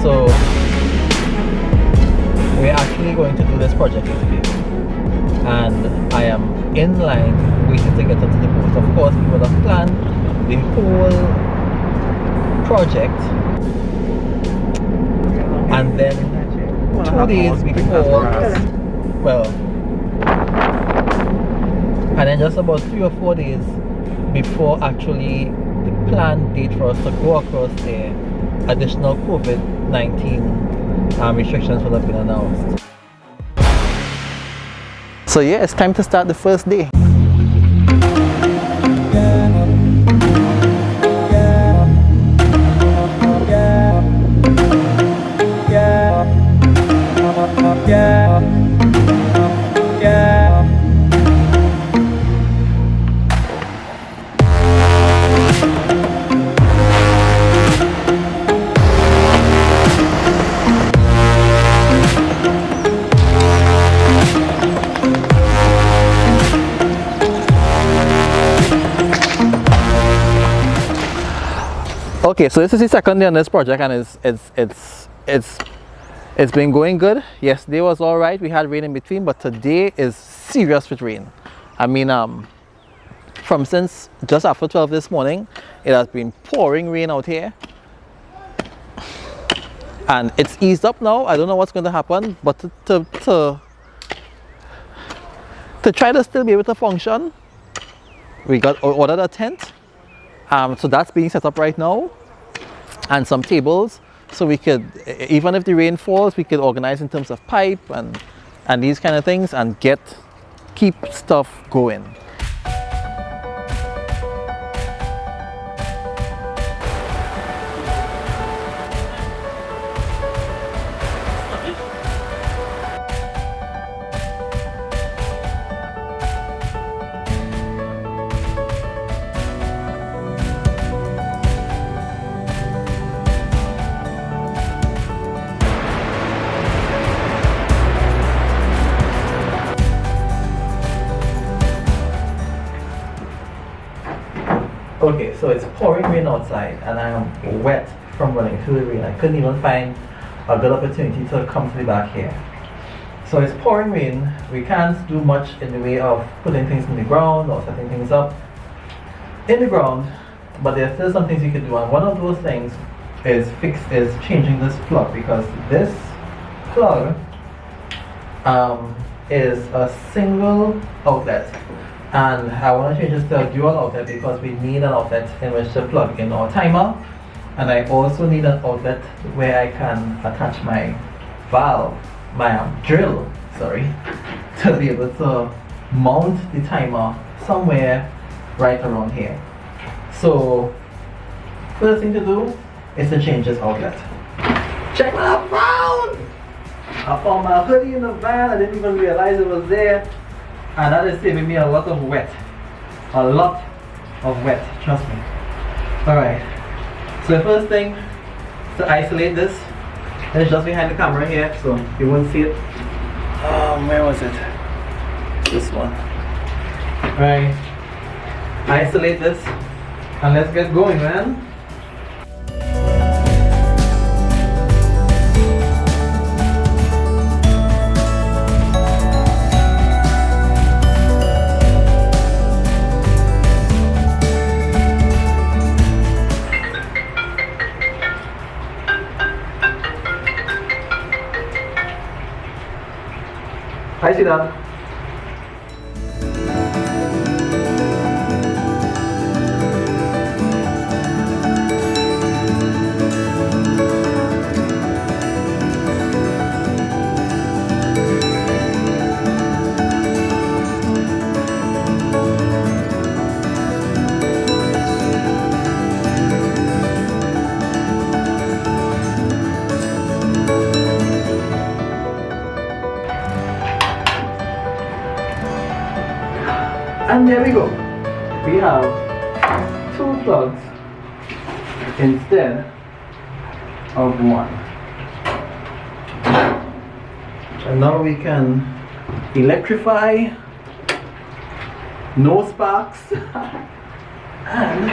So we're actually going to do this project today, and I am in line waiting to get onto the boat. Of course, we would have planned the whole project, and then 2 days before, well, and then just about 3 or 4 days before actually the planned date for us to go across there, additional COVID-19 restrictions would have been announced. So yeah, it's time to start the first day. Okay, so this is the second day on this project, and it's been going good. Yesterday was all right. We had rain in between, but today is serious with rain. I mean, from since just after 12 this morning, it has been pouring rain out here, and it's eased up now. I don't know what's going to happen, but to try to still be able to function, we got ordered a tent. So that's being set up right now, and some tables, so we could, even if the rain falls, we could organize in terms of pipe and these kind of things, and keep stuff going. Okay, so it's pouring rain outside, and I am wet from running through the rain. I couldn't even find a good opportunity to come to the back here. So it's pouring rain. We can't do much in the way of putting things in the ground or setting things up in the ground, but there's still some things you can do, and one of those things is changing this plug, because this plug is a single outlet. And I want to change this to a dual outlet because we need an outlet in which to plug in our timer, and I also need an outlet where I can attach my drill, to be able to mount the timer somewhere right around here. So first thing to do is to change this outlet. Check what I found! I found my hoodie in the van. I didn't even realize it was there. And that is saving me a lot of wet. A lot of wet, trust me. Alright, so the first thing is to isolate this. It's just behind the camera here, so you won't see it. Where was it? This one. Alright, isolate this, and let's get going, man. I see that. And there we go. We have 2 plugs instead of 1. And now we can electrify, no sparks, and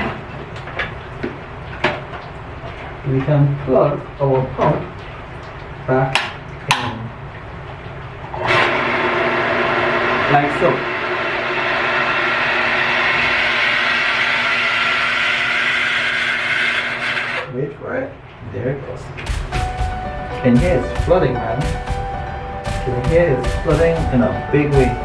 we can plug our pump back in, like so. Wait for it. There it goes. And here it's flooding, man. And here it's flooding in a big way.